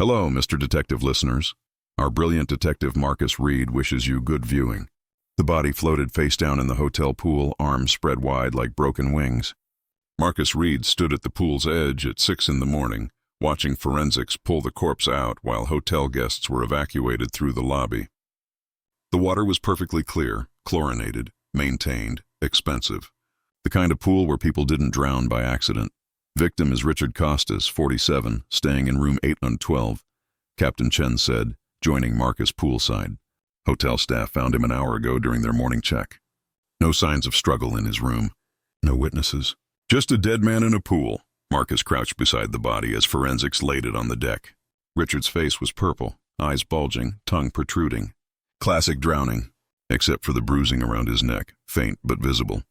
Hello, Mr. Detective listeners. Our brilliant detective Marcus Reid wishes you good viewing. The body floated face down in the hotel pool, arms spread wide like broken wings. Marcus Reid stood at the pool's edge at 6 in the morning, watching forensics pull the corpse out while hotel guests were evacuated through the lobby. The water was perfectly clear, chlorinated, maintained, expensive. The kind of pool where people didn't drown by accident. Victim is Richard Costas, 47, staying in room 812. Captain Chen said, joining Marcus poolside. Hotel staff found him an hour ago during their morning check. No signs of struggle in his room. No witnesses. Just a dead man in a pool. Marcus crouched beside the body as forensics laid it on the deck. Richard's face was purple, eyes bulging, tongue protruding. Classic drowning, except for the bruising around his neck, faint but visible.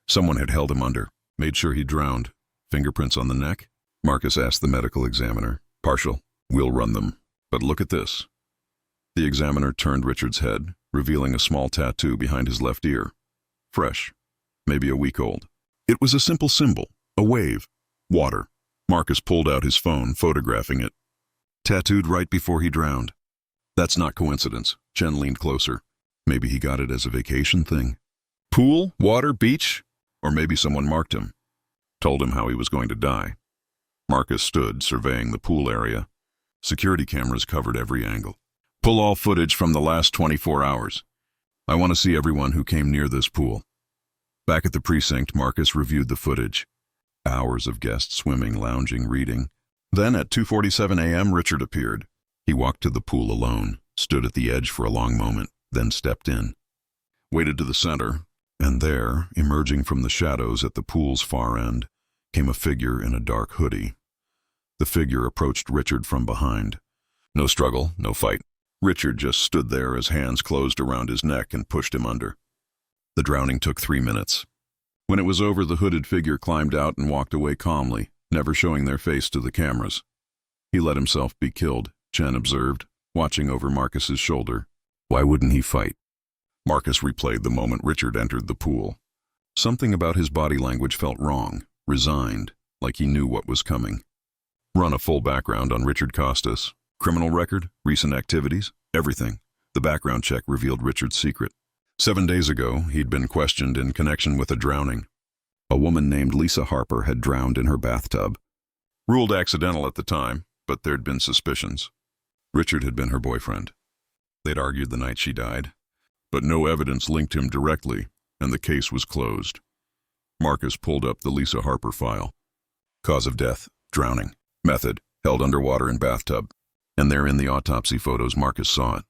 Someone had held him under, made sure he drowned. Fingerprints on the neck? Marcus asked the medical examiner. Partial. We'll run them. But look at this. The examiner turned Richard's head, revealing a small tattoo behind his left ear. Fresh. Maybe a week old. It was a simple symbol. A wave. Water. Marcus pulled out his phone, photographing it. Tattooed right before he drowned. That's not coincidence. Chen leaned closer. Maybe he got it as a vacation thing. Pool? Water? Beach? Or maybe someone marked him. Told him how he was going to die. Marcus stood, surveying the pool area. Security cameras covered every angle. Pull all footage from the last 24 hours. I want to see everyone who came near this pool. Back at the precinct, Marcus reviewed the footage. Hours of guests swimming, lounging, reading. Then at 2:47 a.m., Richard appeared. He walked to the pool alone, stood at the edge for a long moment, then stepped in. Waded to the center, and there, emerging from the shadows at the pool's far end, came a figure in a dark hoodie. The figure approached Richard from behind. No struggle, no fight. Richard just stood there as hands closed around his neck and pushed him under. The drowning took 3 minutes. When it was over, the hooded figure climbed out and walked away calmly, never showing their face to the cameras. He let himself be killed, Chen observed, watching over Marcus's shoulder. Why wouldn't he fight? Marcus replayed the moment Richard entered the pool. Something about his body language felt wrong, resigned, like he knew what was coming. Run a full background on Richard Costas. Criminal record, recent activities, everything. The background check revealed Richard's secret. 7 days ago, he'd been questioned in connection with a drowning. A woman named Lisa Harper had drowned in her bathtub. Ruled accidental at the time, but there'd been suspicions. Richard had been her boyfriend. They'd argued the night she died, but no evidence linked him directly, and the case was closed. Marcus pulled up the Lisa Harper file. Cause of death, drowning. Method, held underwater in bathtub. And there in the autopsy photos, Marcus saw it.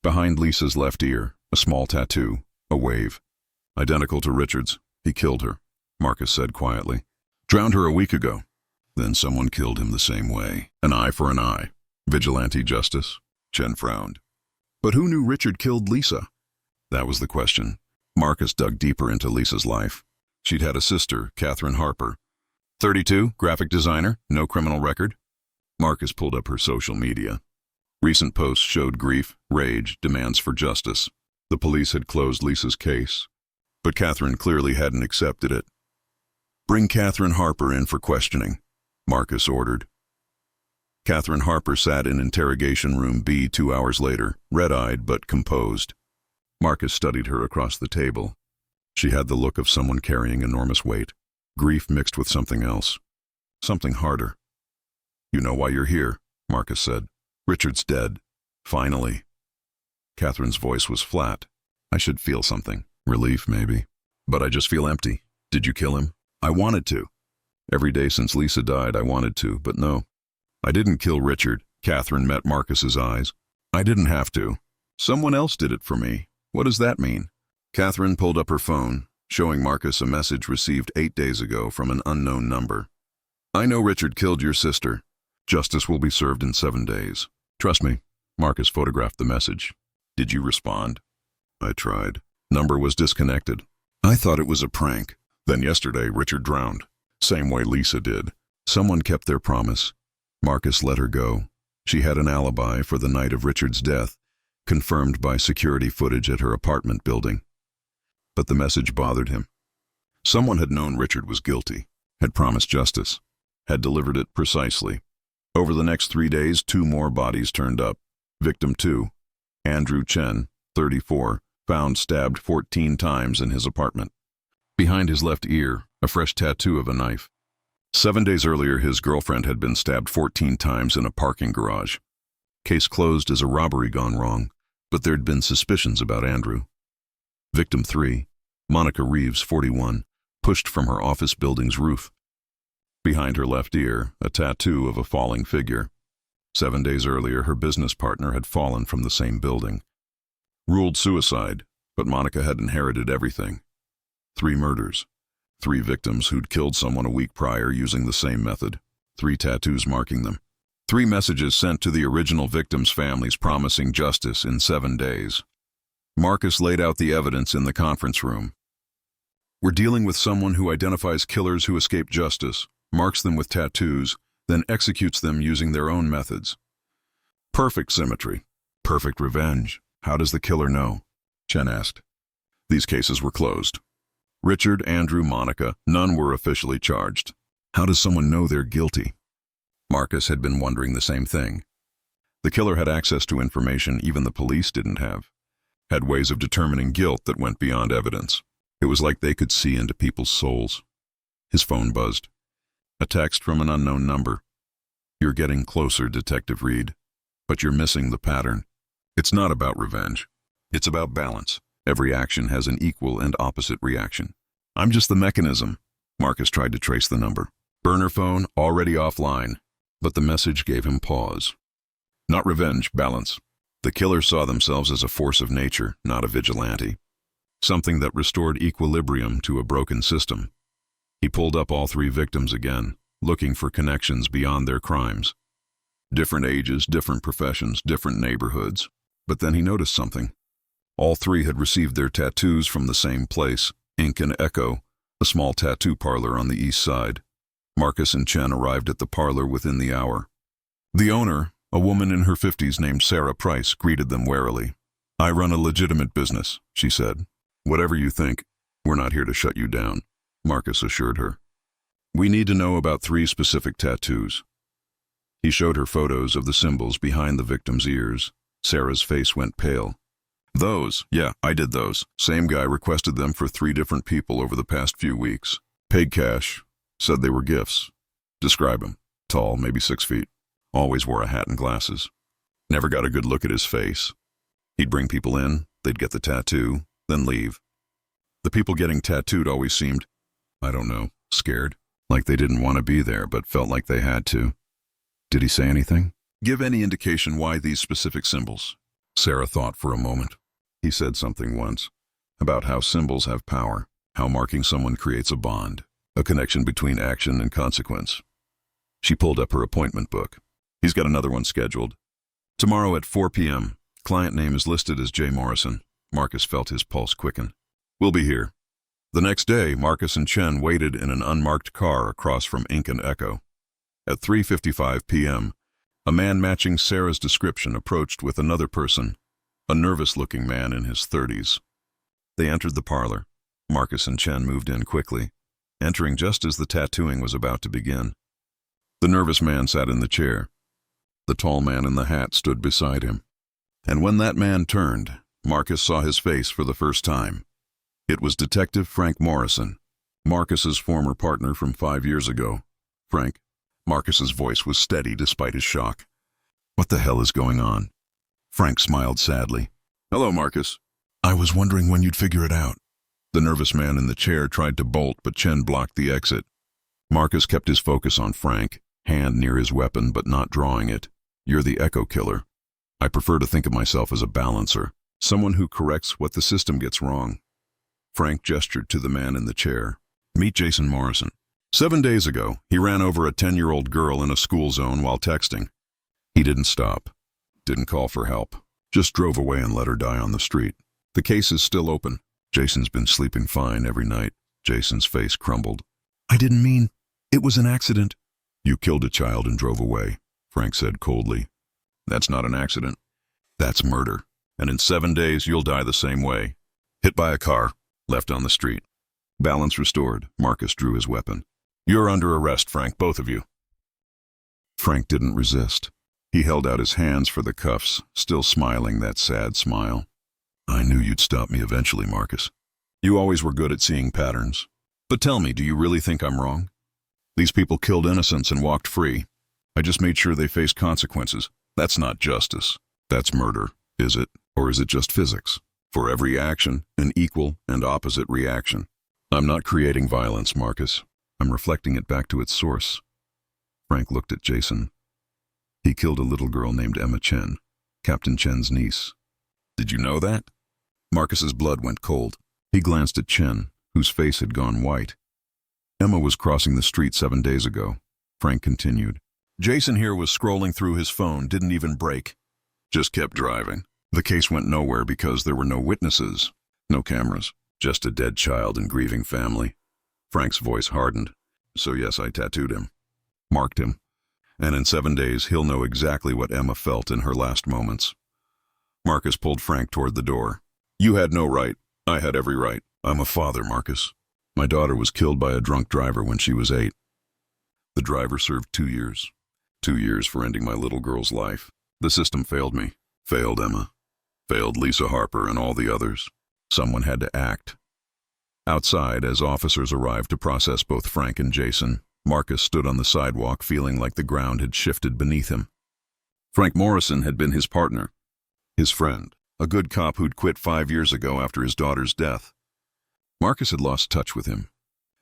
Behind Lisa's left ear, a small tattoo, a wave. Identical to Richard's. He killed her, Marcus said quietly. Drowned her a week ago. Then someone killed him the same way. An eye for an eye. Vigilante justice? Chen frowned. But who knew Richard killed Lisa? That was the question. Marcus dug deeper into Lisa's life. She'd had a sister, Catherine Harper. 32, graphic designer, no criminal record. Marcus pulled up her social media. Recent posts showed grief, rage, demands for justice. The police had closed Lisa's case, but Catherine clearly hadn't accepted it. Bring Catherine Harper in for questioning, Marcus ordered. Catherine Harper sat in interrogation room B 2 hours later, red-eyed but composed. Marcus studied her across the table. She had the look of someone carrying enormous weight, grief mixed with something else, something harder. You know why you're here, Marcus said. Richard's dead. Finally. Catherine's voice was flat. I should feel something. Relief, maybe. But I just feel empty. Did you kill him? I wanted to. Every day since Lisa died, I wanted to, but no. I didn't kill Richard. Catherine met Marcus's eyes. I didn't have to. Someone else did it for me. What does that mean? Catherine pulled up her phone, showing Marcus a message received 8 days ago from an unknown number. I know Richard killed your sister. Justice will be served in 7 days. Trust me. Marcus photographed the message. Did you respond? I tried. Number was disconnected. I thought it was a prank. Then yesterday, Richard drowned. Same way Lisa did. Someone kept their promise. Marcus let her go. She had an alibi for the night of Richard's death, confirmed by security footage at her apartment building. But the message bothered him. Someone had known Richard was guilty, had promised justice, had delivered it precisely. Over the next 3 days, 2 more bodies turned up. Victim 2, Andrew Chen, 34, found stabbed 14 times in his apartment. Behind his left ear, a fresh tattoo of a knife. 7 days earlier, his girlfriend had been stabbed 14 times in a parking garage. Case closed as a robbery gone wrong, but there'd been suspicions about Andrew. Victim 3, Monica Reeves, 41, pushed from her office building's roof. Behind her left ear, a tattoo of a falling figure. 7 days earlier, her business partner had fallen from the same building. Ruled suicide, but Monica had inherited everything. 3 murders. 3 victims who'd killed someone a week prior using the same method. 3 tattoos marking them. 3 messages sent to the original victims' families promising justice in 7 days. Marcus laid out the evidence in the conference room. We're dealing with someone who identifies killers who escape justice, marks them with tattoos, then executes them using their own methods. Perfect symmetry. Perfect revenge. How does the killer know? Chen asked. These cases were closed. Richard, Andrew, Monica, none were officially charged. How does someone know they're guilty? Marcus had been wondering the same thing. The killer had access to information even the police didn't have. Had ways of determining guilt that went beyond evidence. It was like they could see into people's souls. His phone buzzed. A text from an unknown number. You're getting closer, Detective Reid, but you're missing the pattern. It's not about revenge. It's about balance. Every action has an equal and opposite reaction. I'm just the mechanism. Marcus tried to trace the number. Burner phone, already offline, but the message gave him pause. Not revenge, balance. The killers saw themselves as a force of nature, not a vigilante. Something that restored equilibrium to a broken system. He pulled up all 3 victims again, looking for connections beyond their crimes. Different ages, different professions, different neighborhoods. But then he noticed something. All 3 had received their tattoos from the same place, Ink and Echo, a small tattoo parlor on the east side. Marcus and Chen arrived at the parlor within the hour. The owner, a woman in her 50s named Sarah Price, greeted them warily. I run a legitimate business, she said. Whatever you think, we're not here to shut you down, Marcus assured her. We need to know about 3 specific tattoos. He showed her photos of the symbols behind the victim's ears. Sarah's face went pale. Those, yeah, I did those. Same guy requested them for 3 different people over the past few weeks. Paid cash. Said they were gifts. Describe him. Tall, maybe 6 feet. Always wore a hat and glasses. Never got a good look at his face. He'd bring people in, they'd get the tattoo, then leave. The people getting tattooed always seemed, I don't know, scared. Like they didn't want to be there, but felt like they had to. Did he say anything? Give any indication why these specific symbols? Sarah thought for a moment. He said something once, about how symbols have power, how marking someone creates a bond, a connection between action and consequence. She pulled up her appointment book. He's got another one scheduled. Tomorrow at 4 p.m. Client name is listed as J. Morrison. Marcus felt his pulse quicken. We'll be here. The next day, Marcus and Chen waited in an unmarked car across from Ink and Echo. At 3:55 p.m., a man matching Sarah's description approached with another person, a nervous-looking man in his 30s. They entered the parlor. Marcus and Chen moved in quickly, entering just as the tattooing was about to begin. The nervous man sat in the chair. The tall man in the hat stood beside him. And when that man turned, Marcus saw his face for the first time. It was Detective Frank Morrison, Marcus's former partner from 5 years ago. Frank. Marcus's voice was steady despite his shock. What the hell is going on? Frank smiled sadly. Hello, Marcus. I was wondering when you'd figure it out. The nervous man in the chair tried to bolt, but Chen blocked the exit. Marcus kept his focus on Frank, hand near his weapon but not drawing it. You're the Echo Killer. I prefer to think of myself as a balancer, someone who corrects what the system gets wrong. Frank gestured to the man in the chair. Meet Jason Morrison. 7 days ago, he ran over a 10-year-old girl in a school zone while texting. He didn't stop, didn't call for help, just drove away and let her die on the street. The case is still open. Jason's been sleeping fine every night. Jason's face crumbled. I didn't mean, it was an accident. You killed a child and drove away, Frank said coldly. That's not an accident. That's murder. And in 7 days, you'll die the same way. Hit by a car, left on the street. Balance restored. Marcus drew his weapon. You're under arrest, Frank, both of you. Frank didn't resist. He held out his hands for the cuffs, still smiling that sad smile. I knew you'd stop me eventually, Marcus. You always were good at seeing patterns. But tell me, do you really think I'm wrong? These people killed innocents and walked free. I just made sure they faced consequences. That's not justice. That's murder, is it? Or is it just physics? For every action, an equal and opposite reaction. I'm not creating violence, Marcus. I'm reflecting it back to its source. Frank looked at Jason. He killed a little girl named Emma Chen, Captain Chen's niece. Did you know that? Marcus's blood went cold. He glanced at Chen, whose face had gone white. Emma was crossing the street 7 days ago. Frank continued. Jason here was scrolling through his phone, didn't even brake. Just kept driving. The case went nowhere because there were no witnesses, no cameras, just a dead child and grieving family. Frank's voice hardened. So yes, I tattooed him. Marked him. And in 7 days, he'll know exactly what Emma felt in her last moments. Marcus pulled Frank toward the door. You had no right. I had every right. I'm a father, Marcus. My daughter was killed by a drunk driver when she was 8. The driver served 2 years. 2 years for ending my little girl's life. The system failed me. Failed Emma. Failed Lisa Harper and all the others. Someone had to act. Outside, as officers arrived to process both Frank and Jason, Marcus stood on the sidewalk feeling like the ground had shifted beneath him. Frank Morrison had been his partner, his friend, a good cop who'd quit 5 years ago after his daughter's death. Marcus had lost touch with him,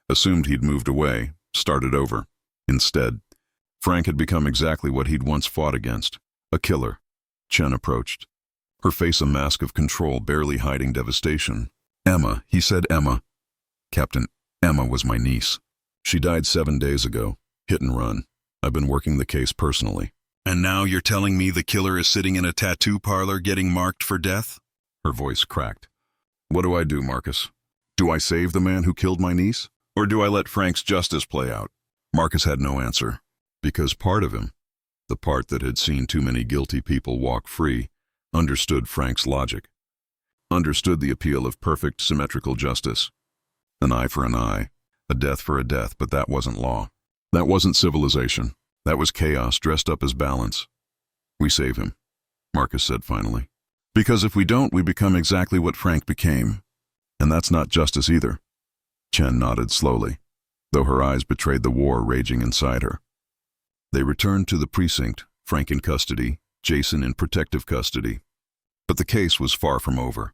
assumed he'd moved away, started over. Instead, Frank had become exactly what he'd once fought against, a killer. Chen approached, her face a mask of control barely hiding devastation. Emma, he said Emma. Captain, Emma was my niece. She died 7 days ago, hit and run. I've been working the case personally. And now you're telling me the killer is sitting in a tattoo parlor getting marked for death? Her voice cracked. What do I do, Marcus? Do I save the man who killed my niece? Or do I let Frank's justice play out? Marcus had no answer, because part of him, the part that had seen too many guilty people walk free, understood Frank's logic. Understood the appeal of perfect, symmetrical justice. An eye for an eye, a death for a death, but that wasn't law. That wasn't civilization. That was chaos dressed up as balance. We save him, Marcus said finally. Because if we don't, we become exactly what Frank became. And that's not justice either. Chen nodded slowly, though her eyes betrayed the war raging inside her. They returned to the precinct, Frank in custody, Jason in protective custody. But the case was far from over.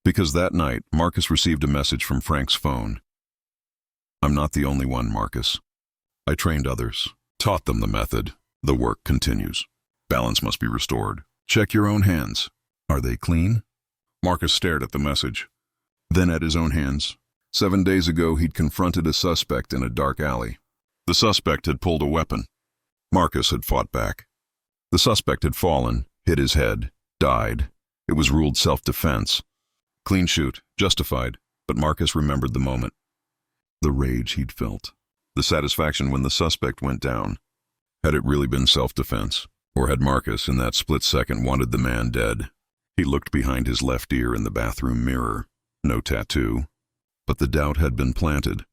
Because that night, Marcus received a message from Frank's phone. I'm not the only one, Marcus. I trained others, taught them the method. The work continues. Balance must be restored. Check your own hands. Are they clean? Marcus stared at the message, then at his own hands. 7 days ago, he'd confronted a suspect in a dark alley. The suspect had pulled a weapon. Marcus had fought back. The suspect had fallen, hit his head, died. It was ruled self-defense. Clean shoot, justified, but Marcus remembered the moment. The rage he'd felt. The satisfaction when the suspect went down. Had it really been self-defense? Or had Marcus, in that split second, wanted the man dead? He looked behind his left ear in the bathroom mirror. No tattoo. But the doubt had been planted,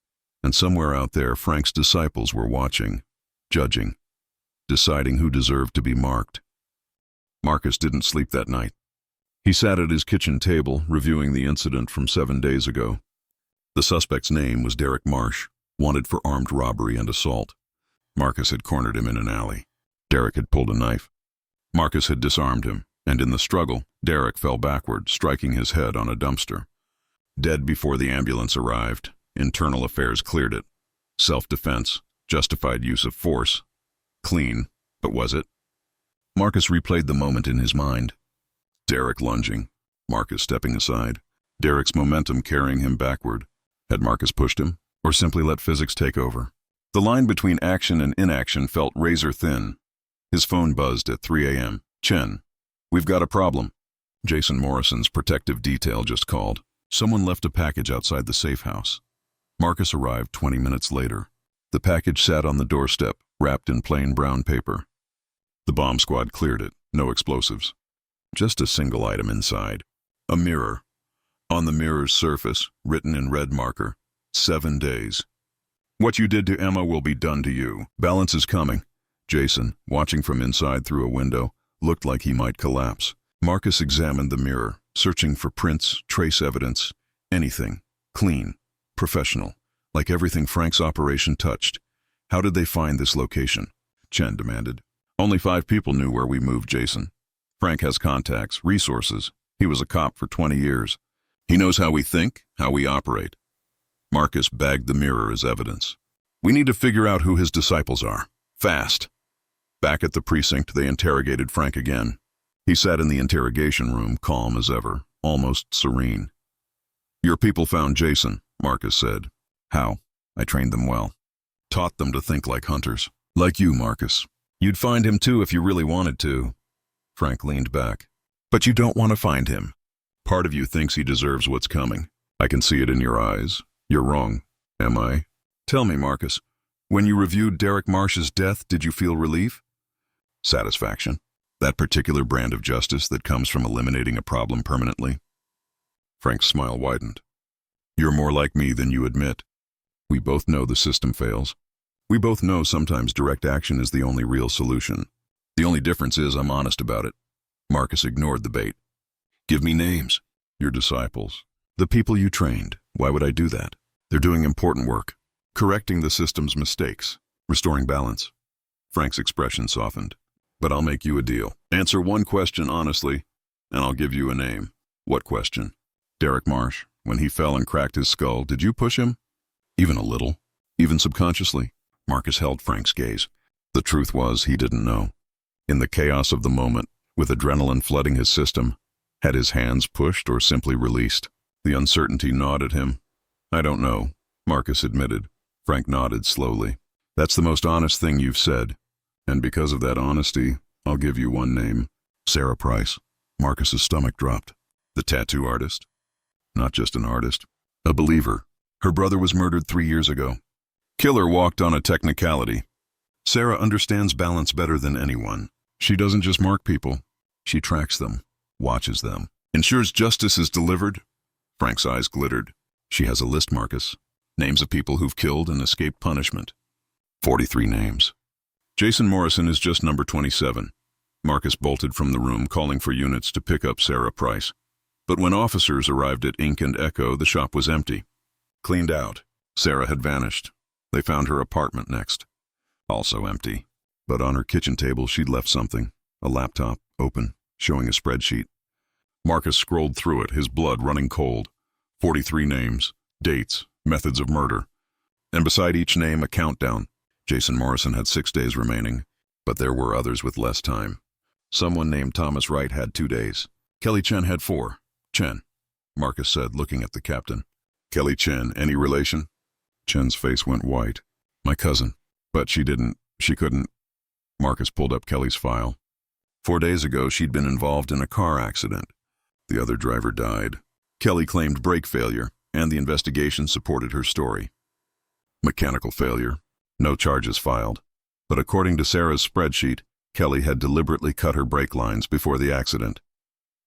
and somewhere out there Frank's disciples were watching, judging, deciding who deserved to be marked. Marcus didn't sleep that night. He sat at his kitchen table, reviewing the incident from 7 days ago. The suspect's name was Derek Marsh, wanted for armed robbery and assault. Marcus had cornered him in an alley. Derek had pulled a knife. Marcus had disarmed him, and in the struggle, Derek fell backward, striking his head on a dumpster. Dead before the ambulance arrived, internal affairs cleared it. Self-defense, justified use of force. Clean, but was it? Marcus replayed the moment in his mind. Derek lunging, Marcus stepping aside, Derek's momentum carrying him backward. Had Marcus pushed him, or simply let physics take over? The line between action and inaction felt razor thin. His phone buzzed at 3 a.m. Chen, we've got a problem. Jason Morrison's protective detail just called. Someone left a package outside the safe house. Marcus arrived 20 minutes later. The package sat on the doorstep, wrapped in plain brown paper. The bomb squad cleared it, no explosives. Just a single item inside. A mirror. On the mirror's surface, written in red marker, 7 days. What you did to Emma will be done to you. Balance is coming. Jason, watching from inside through a window, looked like he might collapse. Marcus examined the mirror, searching for prints, trace evidence, anything. Clean, professional, like everything Frank's operation touched. How did they find this location? Chen demanded. Only 5 people knew where we moved Jason. Frank has contacts, resources. He was a cop for 20 years. He knows how we think, how we operate. Marcus bagged the mirror as evidence. We need to figure out who his disciples are. Fast. Back at the precinct, they interrogated Frank again. He sat in the interrogation room, calm as ever, almost serene. Your people found Jason, Marcus said. How? I trained them well. Taught them to think like hunters. Like you, Marcus. You'd find him too if you really wanted to. Frank leaned back. But you don't want to find him. Part of you thinks he deserves what's coming. I can see it in your eyes. You're wrong. Am I? Tell me, Marcus, when you reviewed Derek Marsh's death, did you feel relief? Satisfaction. That particular brand of justice that comes from eliminating a problem permanently. Frank's smile widened. You're more like me than you admit. We both know the system fails. We both know sometimes direct action is the only real solution. The only difference is I'm honest about it. Marcus ignored the bait. Give me names. Your disciples. The people you trained. Why would I do that? They're doing important work. Correcting the system's mistakes. Restoring balance. Frank's expression softened. But I'll make you a deal. Answer one question honestly, and I'll give you a name. What question? Derek Marsh, when he fell and cracked his skull, did you push him? Even a little? Even subconsciously? Marcus held Frank's gaze. The truth was, he didn't know. In the chaos of the moment, with adrenaline flooding his system, had his hands pushed or simply released? The uncertainty gnawed at him. I don't know, Marcus admitted. Frank nodded slowly. That's the most honest thing you've said. And because of that honesty, I'll give you one name. Sarah Price. Marcus's stomach dropped. The tattoo artist? Not just an artist. A believer. Her brother was murdered 3 years ago. Killer walked on a technicality. Sarah understands balance better than anyone. She doesn't just mark people. She tracks them, watches them, ensures justice is delivered. Frank's eyes glittered. She has a list, Marcus. Names of people who've killed and escaped punishment. 43 names. Jason Morrison is just number 27. Marcus bolted from the room, calling for units to pick up Sarah Price. But when officers arrived at Ink and Echo, the shop was empty. Cleaned out. Sarah had vanished. They found her apartment next. Also empty. But on her kitchen table, she'd left something. A laptop, open, showing a spreadsheet. Marcus scrolled through it, his blood running cold. 43 names, dates, methods of murder. And beside each name, a countdown. Jason Morrison had 6 days remaining, but there were others with less time. Someone named Thomas Wright had 2 days. Kelly Chen had 4. Chen, Marcus said, looking at the captain. Kelly Chen, any relation? Chen's face went white. My cousin. But she couldn't. Marcus pulled up Kelly's file. 4 days ago, she'd been involved in a car accident. The other driver died. Kelly claimed brake failure, and the investigation supported her story. Mechanical failure. No charges filed. But according to Sarah's spreadsheet, Kelly had deliberately cut her brake lines before the accident.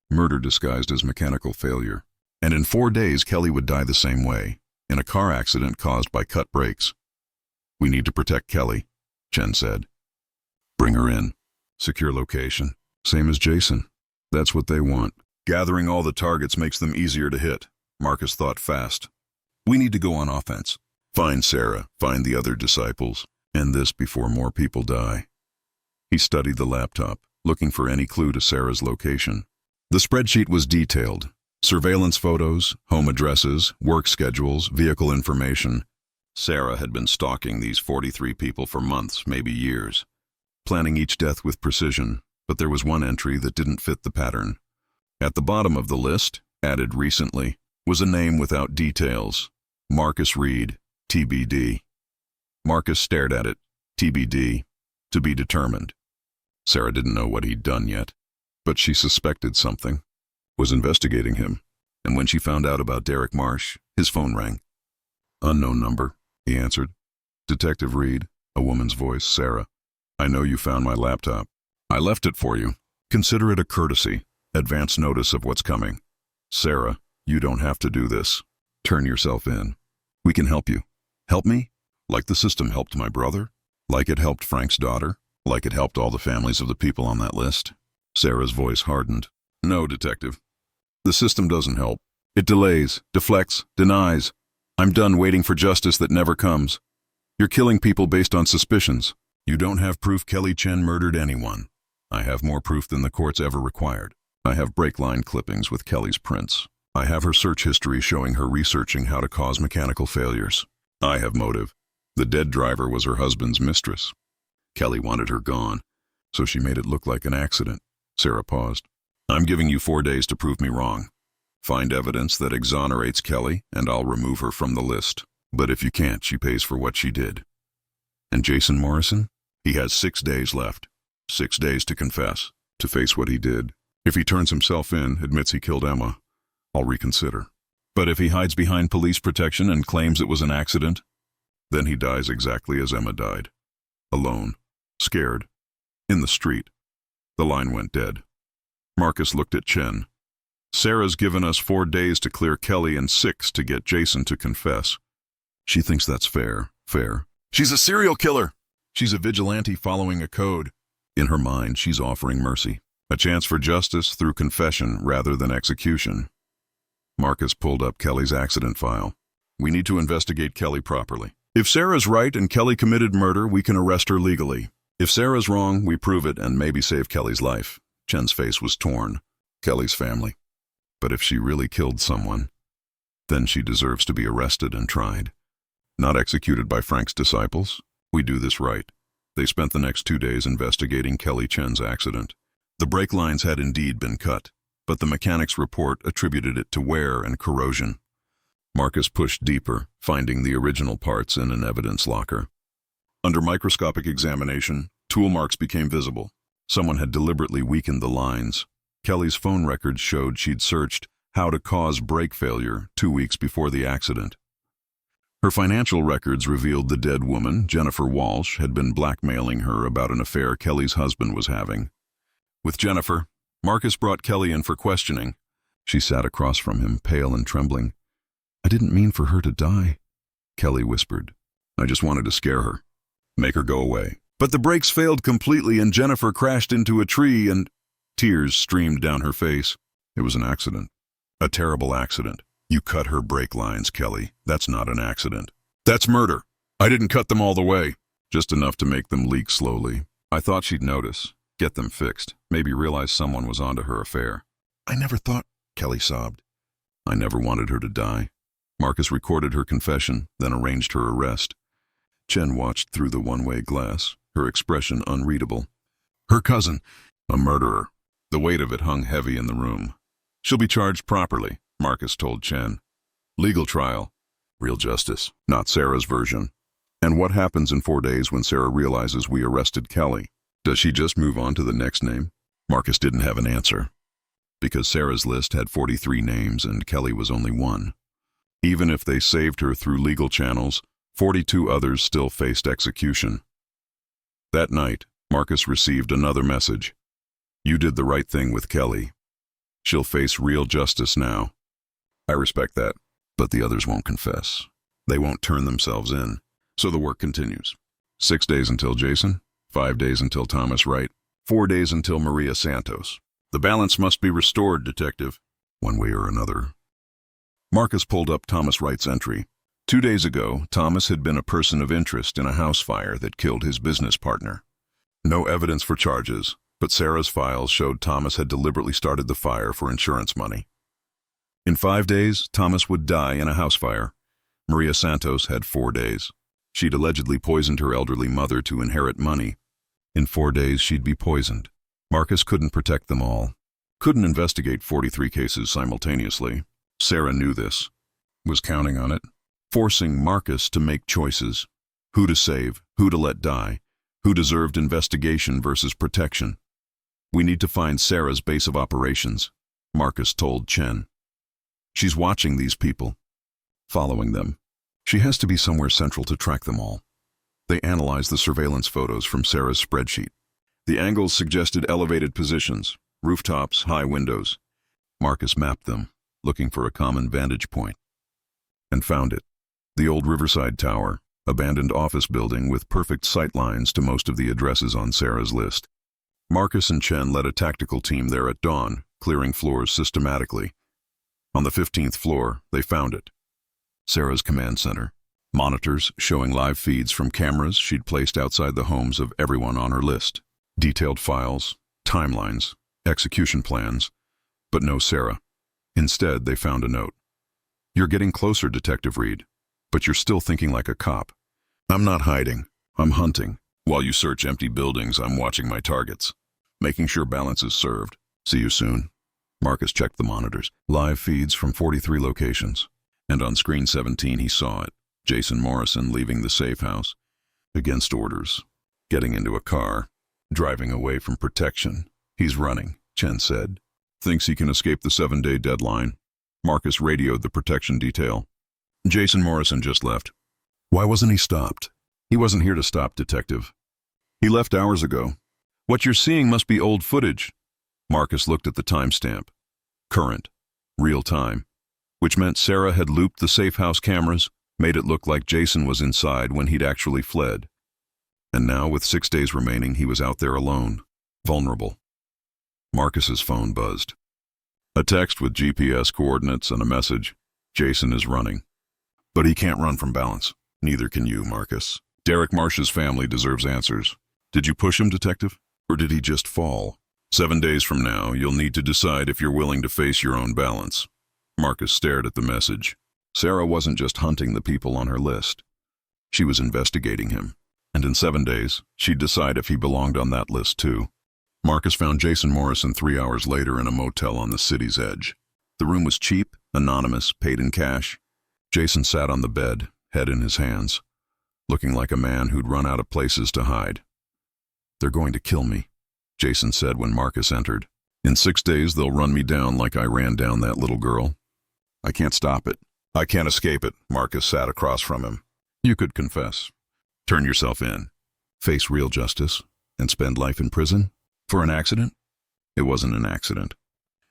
Murder disguised as mechanical failure. And in 4 days, Kelly would die the same way, in a car accident caused by cut brakes. We need to protect Kelly, Chen said. Bring her in. Secure location. Same as Jason. That's what they want. Gathering all the targets makes them easier to hit. Marcus thought fast. We need to go on offense. Find Sarah, find the other disciples, and this before more people die. He studied the laptop, looking for any clue to Sarah's location. The spreadsheet was detailed. Surveillance photos, home addresses, work schedules, vehicle information. Sarah had been stalking these 43 people for months, maybe years, planning each death with precision, but there was one entry that didn't fit the pattern. At the bottom of the list, added recently, was a name without details. Marcus Reid, TBD. Marcus stared at it. TBD. To be determined. Sarah didn't know what he'd done yet, but she suspected something. Was investigating him. And when she found out about Derek Marsh, his phone rang. Unknown number, he answered. Detective Reid, a woman's voice, Sarah. I know you found my laptop. I left it for you. Consider it a courtesy, advance notice of what's coming. Sarah, you don't have to do this. Turn yourself in. We can help you. Help me? Like the system helped my brother? Like it helped Frank's daughter? Like it helped all the families of the people on that list. Sarah's voice hardened. No, Detective. The system doesn't help. It delays, deflects, denies. I'm done waiting for justice that never comes. You're killing people based on suspicions. You don't have proof Kelly Chen murdered anyone. I have more proof than the courts ever required. I have brake line clippings with Kelly's prints. I have her search history showing her researching how to cause mechanical failures. I have motive. The dead driver was her husband's mistress. Kelly wanted her gone, so she made it look like an accident. Sarah paused. I'm giving you 4 days to prove me wrong. Find evidence that exonerates Kelly, and I'll remove her from the list. But if you can't, she pays for what she did. And Jason Morrison? He has 6 days left. 6 days to confess, to face what he did. If he turns himself in, admits he killed Emma, I'll reconsider. But if he hides behind police protection and claims it was an accident, then he dies exactly as Emma died. Alone, scared, in the street. The line went dead. Marcus looked at Chen. Sarah's given us 4 days to clear Kelly and 6 to get Jason to confess. She thinks that's fair. She's a serial killer. She's a vigilante following a code. In her mind, she's offering mercy. A chance for justice through confession rather than execution. Marcus pulled up Kelly's accident file. We need to investigate Kelly properly. If Sarah's right and Kelly committed murder, we can arrest her legally. If Sarah's wrong, we prove it and maybe save Kelly's life. Chen's face was torn. Kelly's family. But if she really killed someone, then she deserves to be arrested and tried. Not executed by Frank's disciples. We do this right. They spent the next 2 days investigating Kelly Chen's accident. The brake lines had indeed been cut, but the mechanic's report attributed it to wear and corrosion. Marcus pushed deeper, finding the original parts in an evidence locker. Under microscopic examination, tool marks became visible. Someone had deliberately weakened the lines. Kelly's phone records showed she'd searched how to cause brake failure 2 weeks before the accident. Her financial records revealed the dead woman, Jennifer Walsh, had been blackmailing her about an affair Kelly's husband was having. With Jennifer, Marcus brought Kelly in for questioning. She sat across from him, pale and trembling. I didn't mean for her to die, Kelly whispered. I just wanted to scare her, make her go away. But the brakes failed completely and Jennifer crashed into a tree and tears streamed down her face. It was an accident. A terrible accident. You cut her brake lines, Kelly. That's not an accident. That's murder. I didn't cut them all the way. Just enough to make them leak slowly. I thought she'd notice, get them fixed, maybe realize someone was onto her affair. I never thought, Kelly sobbed. I never wanted her to die. Marcus recorded her confession, then arranged her arrest. Chen watched through the one-way glass, her expression unreadable. Her cousin, a murderer. The weight of it hung heavy in the room. She'll be charged properly, Marcus told Chen. Legal trial. Real justice, not Sarah's version. And what happens in 4 days when Sarah realizes we arrested Kelly? Does she just move on to the next name? Marcus didn't have an answer. Because Sarah's list had 43 names and Kelly was only one. Even if they saved her through legal channels, 42 others still faced execution. That night, Marcus received another message. You did the right thing with Kelly. She'll face real justice now. I respect that, but the others won't confess. They won't turn themselves in. So the work continues. 6 days until Jason, 5 days until Thomas Wright, 4 days until Maria Santos. The balance must be restored, Detective, one way or another. Marcus pulled up Thomas Wright's entry. 2 days ago, Thomas had been a person of interest in a house fire that killed his business partner. No evidence for charges, but Sarah's files showed Thomas had deliberately started the fire for insurance money. In 5 days, Thomas would die in a house fire. Maria Santos had 4 days. She'd allegedly poisoned her elderly mother to inherit money. In 4 days, she'd be poisoned. Marcus couldn't protect them all. Couldn't investigate 43 cases simultaneously. Sarah knew this, was counting on it, forcing Marcus to make choices. Who to save, who to let die, who deserved investigation versus protection. We need to find Sarah's base of operations, Marcus told Chen. She's watching these people, following them. She has to be somewhere central to track them all. They analyzed the surveillance photos from Sarah's spreadsheet. The angles suggested elevated positions, rooftops, high windows. Marcus mapped them, looking for a common vantage point. And found it. The old Riverside Tower, abandoned office building with perfect sight lines to most of the addresses on Sarah's list. Marcus and Chen led a tactical team there at dawn, clearing floors systematically. On the 15th floor, they found it. Sarah's command center. Monitors showing live feeds from cameras she'd placed outside the homes of everyone on her list. Detailed files, timelines, execution plans, but no Sarah. Instead, they found a note. "You're getting closer, Detective Reid, but you're still thinking like a cop. I'm not hiding. I'm hunting. While you search empty buildings, I'm watching my targets, making sure balance is served. See you soon." Marcus checked the monitors. Live feeds from 43 locations. And on screen 17 he saw it. Jason Morrison leaving the safe house. Against orders. Getting into a car. Driving away from protection. "He's running," Chen said. "Thinks he can escape the 7-day deadline." Marcus radioed the protection detail. "Jason Morrison just left." "Why wasn't he stopped?" "He wasn't here to stop, Detective. He left hours ago." "What you're seeing must be old footage." Marcus looked at the timestamp. Current. Real time. Which meant Sarah had looped the safe house cameras, made it look like Jason was inside when he'd actually fled. And now, with 6 days remaining, he was out there alone, vulnerable. Marcus's phone buzzed. A text with GPS coordinates and a message. "Jason is running. But he can't run from balance. Neither can you, Marcus. Derek Marsh's family deserves answers. Did you push him, Detective? Or did he just fall? 7 days from now, you'll need to decide if you're willing to face your own balance." Marcus stared at the message. Sarah wasn't just hunting the people on her list. She was investigating him. And in 7 days, she'd decide if he belonged on that list too. Marcus found Jason Morrison 3 hours later in a motel on the city's edge. The room was cheap, anonymous, paid in cash. Jason sat on the bed, head in his hands, looking like a man who'd run out of places to hide. "They're going to kill me," Jason said when Marcus entered. "In 6 days, they'll run me down like I ran down that little girl. I can't stop it. I can't escape it." Marcus sat across from him. "You could confess. Turn yourself in. Face real justice. And spend life in prison? For an accident?" "It wasn't an accident.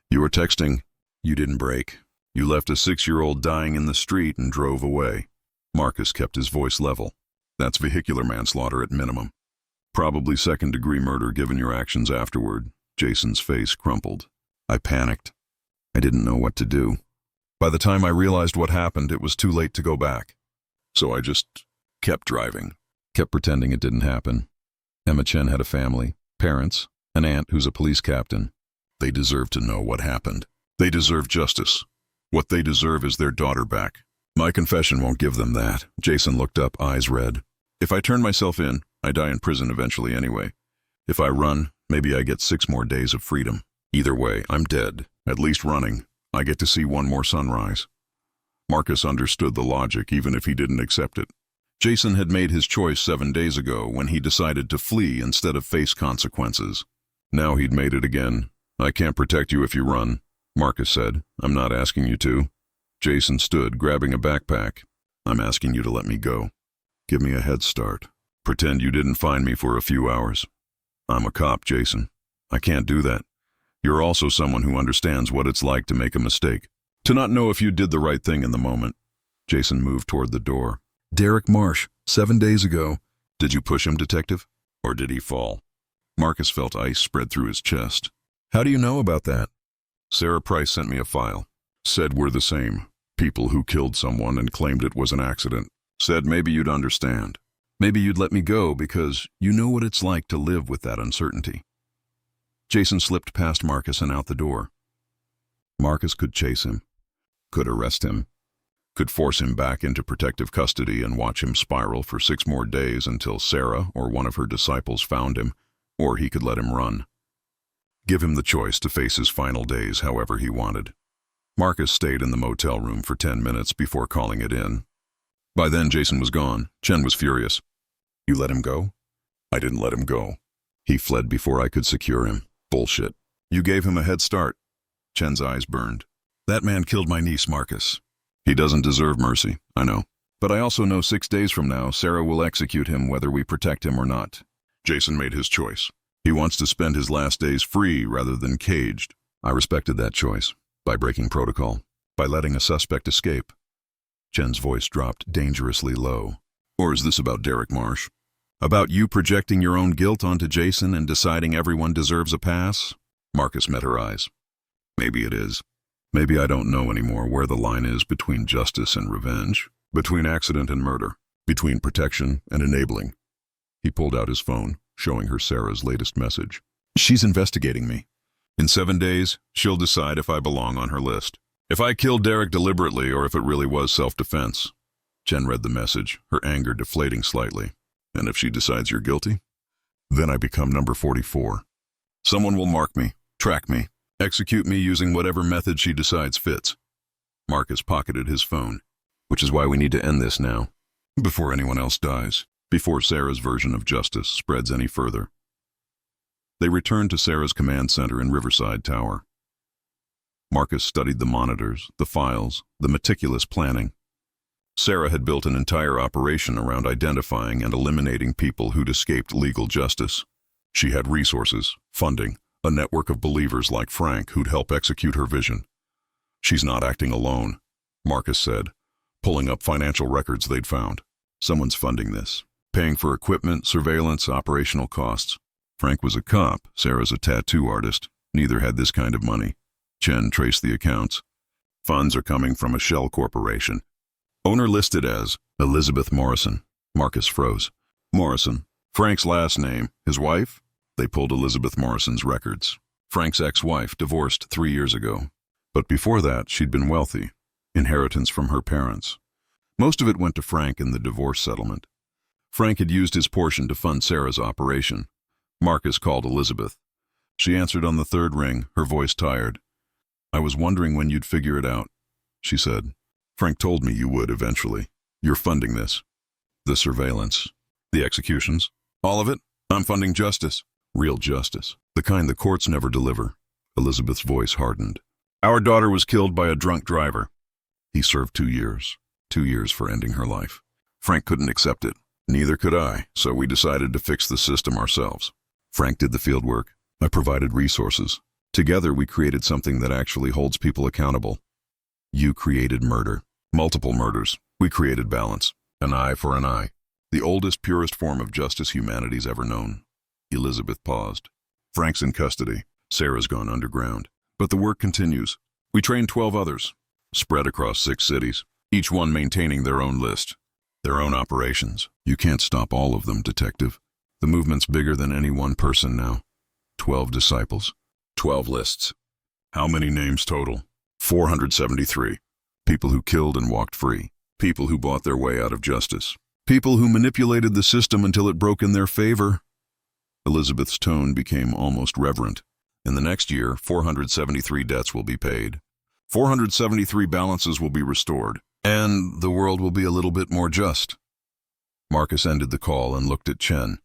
You were texting. You didn't break. You left a 6-year-old dying in the street and drove away." Marcus kept his voice level. "That's vehicular manslaughter at minimum. Probably second-degree murder given your actions afterward." Jason's face crumpled. "I panicked. I didn't know what to do. By the time I realized what happened, it was too late to go back. So I just kept driving. Kept pretending it didn't happen." Emma Chen had a family, parents, an aunt who's a police captain. They deserve to know what happened. They deserve justice. What they deserve is their daughter back. My confession won't give them that." Jason looked up, eyes red. "If I turn myself in, I die in prison eventually anyway. If I run, maybe I get 6 more days of freedom. Either way, I'm dead. At least running. I get to see one more sunrise." Marcus understood the logic, even if he didn't accept it. Jason had made his choice 7 days ago when he decided to flee instead of face consequences. Now he'd made it again. "I can't protect you if you run," Marcus said. "I'm not asking you to." Jason stood, grabbing a backpack. "I'm asking you to let me go. Give me a head start. Pretend you didn't find me for a few hours. I'm a cop, Jason. I can't do that. You're also someone who understands what it's like to make a mistake. To not know if you did the right thing in the moment." Jason moved toward the door. "Derek Marsh, 7 days ago." "Did you push him, Detective? Or did he fall?" Marcus felt ice spread through his chest. "How do you know about that?" "Sarah Price sent me a file. Said we're the same. People who killed someone and claimed it was an accident. Said maybe you'd understand. Maybe you'd let me go because you know what it's like to live with that uncertainty." Jason slipped past Marcus and out the door. Marcus could chase him, could arrest him, could force him back into protective custody and watch him spiral for 6 more days until Sarah or one of her disciples found him, or he could let him run. Give him the choice to face his final days however he wanted. Marcus stayed in the motel room for 10 minutes before calling it in. By then, Jason was gone. Chen was furious. "You let him go?" "I didn't let him go. He fled before I could secure him." "Bullshit. You gave him a head start." Chen's eyes burned. "That man killed my niece, Marcus. He doesn't deserve mercy, I know. But I also know 6 days from now, Sarah will execute him whether we protect him or not." Jason made his choice. He wants to spend his last days free rather than caged. I respected that choice. By breaking protocol. By letting a suspect escape. Chen's voice dropped dangerously low. Or is this about Derek Marsh? About you projecting your own guilt onto Jason and deciding everyone deserves a pass? Marcus met her eyes. Maybe it is. Maybe I don't know anymore where the line is between justice and revenge, between accident and murder, between protection and enabling. He pulled out his phone, showing her Sarah's latest message. She's investigating me. In 7 days, she'll decide if I belong on her list. If I killed Derek deliberately or if it really was self-defense. Jen read the message, her anger deflating slightly. And if she decides you're guilty? Then I become number 44. Someone will mark me, track me, execute me using whatever method she decides fits. Marcus pocketed his phone, which is why we need to end this now, before anyone else dies, before Sarah's version of justice spreads any further. They returned to Sarah's command center in Riverside Tower. Marcus studied the monitors, the files, the meticulous planning. Sarah had built an entire operation around identifying and eliminating people who'd escaped legal justice. She had resources, funding, a network of believers like Frank who'd help execute her vision. She's not acting alone, Marcus said, pulling up financial records they'd found. Someone's funding this, paying for equipment, surveillance, operational costs. Frank was a cop, Sarah's a tattoo artist. Neither had this kind of money. Chen traced the accounts. Funds are coming from a shell corporation. Owner listed as Elizabeth Morrison. Marcus froze. Morrison. Frank's last name. His wife? They pulled Elizabeth Morrison's records. Frank's ex-wife, divorced 3 years ago. But before that, she'd been wealthy. Inheritance from her parents. Most of it went to Frank in the divorce settlement. Frank had used his portion to fund Sarah's operation. Marcus called Elizabeth. She answered on the third ring, her voice tired. I was wondering when you'd figure it out, she said. Frank told me you would eventually. You're funding this. The surveillance. The executions. All of it? I'm funding justice. Real justice. The kind the courts never deliver. Elizabeth's voice hardened. Our daughter was killed by a drunk driver. He served 2 years. 2 years for ending her life. Frank couldn't accept it. Neither could I, so we decided to fix the system ourselves. Frank did the field work. I provided resources. Together we created something that actually holds people accountable. You created murder. Multiple murders. We created balance. An eye for an eye. The oldest, purest form of justice humanity's ever known. Elizabeth paused. Frank's in custody. Sarah's gone underground. But the work continues. We trained 12 others, spread across 6 cities, each one maintaining their own list, their own operations. You can't stop all of them, detective. The movement's bigger than any one person now. 12 disciples. 12 lists. How many names total? 473. People who killed and walked free. People who bought their way out of justice. People who manipulated the system until it broke in their favor. Elizabeth's tone became almost reverent. In the next year, 473 debts will be paid. 473 balances will be restored. And the world will be a little bit more just. Marcus ended the call and looked at Chen.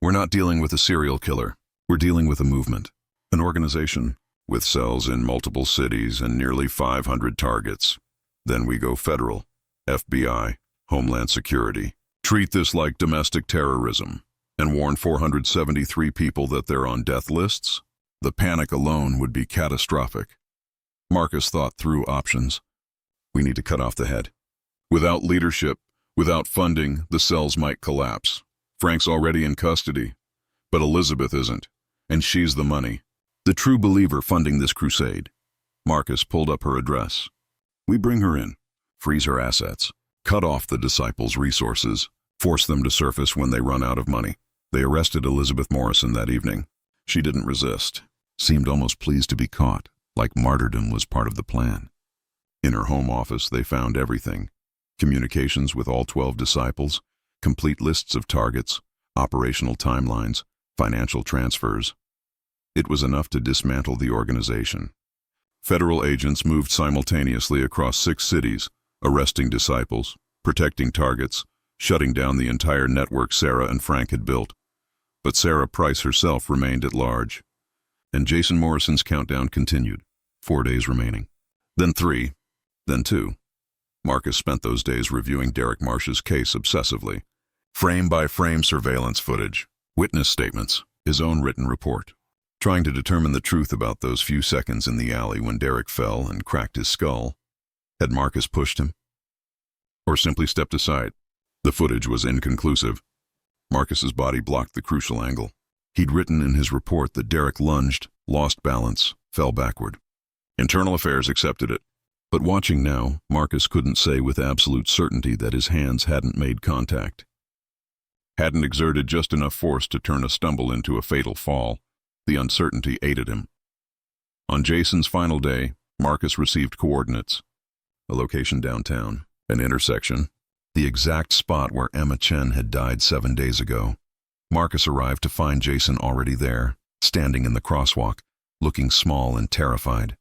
We're not dealing with a serial killer. We're dealing with a movement. An organization with cells in multiple cities and nearly 500 targets. Then we go federal, FBI, Homeland Security. Treat this like domestic terrorism and warn 473 people that they're on death lists. The panic alone would be catastrophic. Marcus thought through options. We need to cut off the head. Without leadership, without funding, the cells might collapse. Frank's already in custody, but Elizabeth isn't, and she's the money. The true believer funding this crusade. Marcus pulled up her address. We bring her in, freeze her assets, cut off the disciples' resources, force them to surface when they run out of money. They arrested Elizabeth Morrison that evening. She didn't resist, seemed almost pleased to be caught, like martyrdom was part of the plan. In her home office, they found everything. Communications with all 12 disciples, complete lists of targets, operational timelines, financial transfers. It was enough to dismantle the organization. Federal agents moved simultaneously across 6 cities, arresting disciples, protecting targets, shutting down the entire network Sarah and Frank had built. But Sarah Price herself remained at large. And Jason Morrison's countdown continued. 4 days remaining. Then 3. Then 2. Marcus spent those days reviewing Derek Marsh's case obsessively. Frame-by-frame surveillance footage, witness statements, his own written report. Trying to determine the truth about those few seconds in the alley when Derek fell and cracked his skull. Had Marcus pushed him? Or simply stepped aside? The footage was inconclusive. Marcus's body blocked the crucial angle. He'd written in his report that Derek lunged, lost balance, fell backward. Internal Affairs accepted it. But watching now, Marcus couldn't say with absolute certainty that his hands hadn't made contact. Hadn't exerted just enough force to turn a stumble into a fatal fall. The uncertainty aided him. On Jason's final day, Marcus received coordinates. A location downtown, an intersection, the exact spot where Emma Chen had died 7 days ago. Marcus arrived to find Jason already there, standing in the crosswalk, looking small and terrified.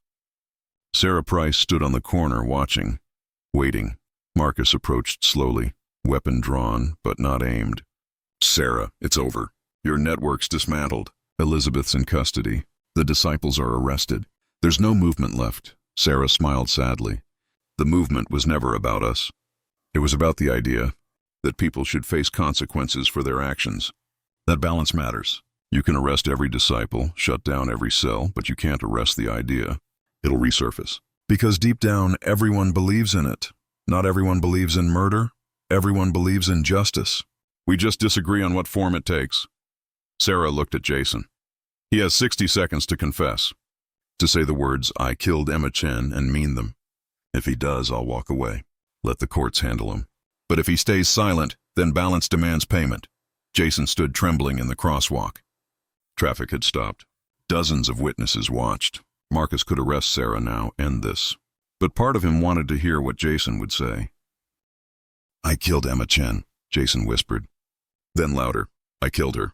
Sarah Price stood on the corner watching, waiting. Marcus approached slowly, weapon drawn but not aimed. "Sarah, it's over. Your network's dismantled. Elizabeth's in custody. The disciples are arrested. There's no movement left." Sarah smiled sadly. "The movement was never about us. It was about the idea that people should face consequences for their actions. That balance matters. You can arrest every disciple, shut down every cell, but you can't arrest the idea. It'll resurface. Because deep down, everyone believes in it. Not everyone believes in murder. Everyone believes in justice. We just disagree on what form it takes." Sarah looked at Jason. "He has 60 seconds to confess. To say the words, 'I killed Emma Chen,' and mean them. If he does, I'll walk away. Let the courts handle him. But if he stays silent, then balance demands payment." Jason stood trembling in the crosswalk. Traffic had stopped. Dozens of witnesses watched. Marcus could arrest Sarah now, end this. But part of him wanted to hear what Jason would say. "I killed Emma Chen," Jason whispered. Then louder, "I killed her.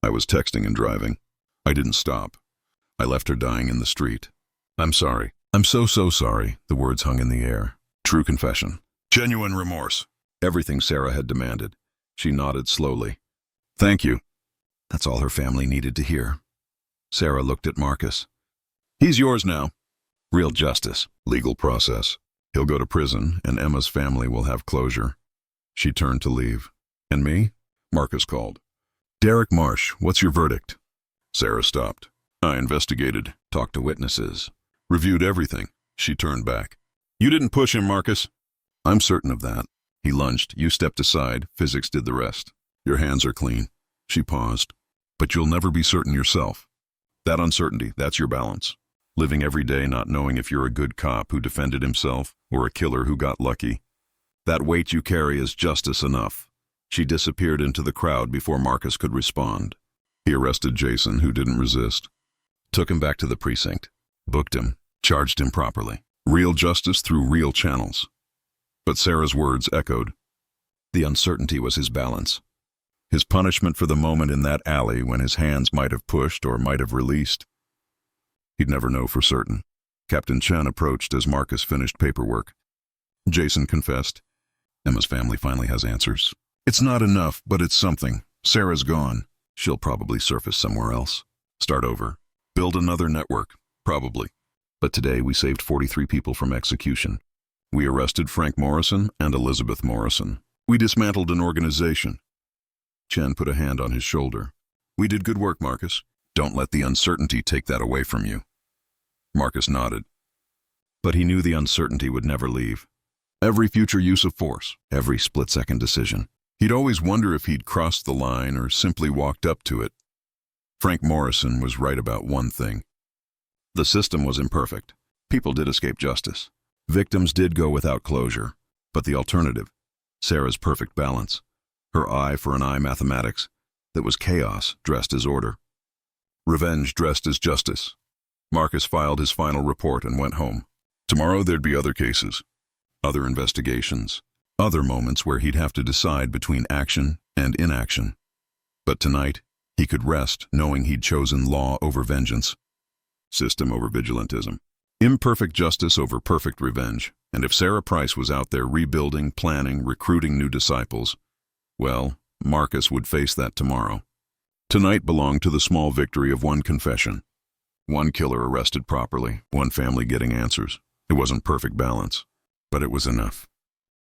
I was texting and driving. I didn't stop. I left her dying in the street. I'm sorry. I'm so sorry." The words hung in the air. True confession. Genuine remorse. Everything Sarah had demanded. She nodded slowly. "Thank you." That's all her family needed to hear. Sarah looked at Marcus. "He's yours now." "Real justice. Legal process. He'll go to prison, and Emma's family will have closure." She turned to leave. "And me?" Marcus called. "Derek Marsh, what's your verdict?" Sarah stopped. "I investigated, talked to witnesses, reviewed everything." She turned back. "You didn't push him, Marcus." "I'm certain of that." He lunged. "You stepped aside. Physics did the rest. Your hands are clean." She paused. "But you'll never be certain yourself. That uncertainty, that's your balance. Living every day not knowing if you're a good cop who defended himself or a killer who got lucky. That weight you carry is justice enough." She disappeared into the crowd before Marcus could respond. He arrested Jason, who didn't resist. Took him back to the precinct. Booked him. Charged him properly. Real justice through real channels. But Sarah's words echoed. The uncertainty was his balance. His punishment for the moment in that alley when his hands might have pushed or might have released. He'd never know for certain. Captain Chen approached as Marcus finished paperwork. Jason confessed. Emma's family finally has answers. It's not enough, but it's something. Sarah's gone. She'll probably surface somewhere else. Start over. Build another network. Probably. But today we saved 43 people from execution. We arrested Frank Morrison and Elizabeth Morrison. We dismantled an organization. Chen put a hand on his shoulder. We did good work, Marcus. Don't let the uncertainty take that away from you. Marcus nodded. But he knew the uncertainty would never leave. Every future use of force, every split-second decision. He'd always wonder if he'd crossed the line or simply walked up to it. Frank Morrison was right about one thing. The system was imperfect. People did escape justice. Victims did go without closure. But the alternative, Sarah's perfect balance, her eye for an eye mathematics, that was chaos dressed as order. Revenge dressed as justice. Marcus filed his final report and went home. Tomorrow there'd be other cases, other investigations, other moments where he'd have to decide between action and inaction. But tonight, he could rest knowing he'd chosen law over vengeance, system over vigilantism, imperfect justice over perfect revenge. And if Sarah Price was out there rebuilding, planning, recruiting new disciples, well, Marcus would face that tomorrow. Tonight belonged to the small victory of one confession. One killer arrested properly, one family getting answers. It wasn't perfect balance, but it was enough.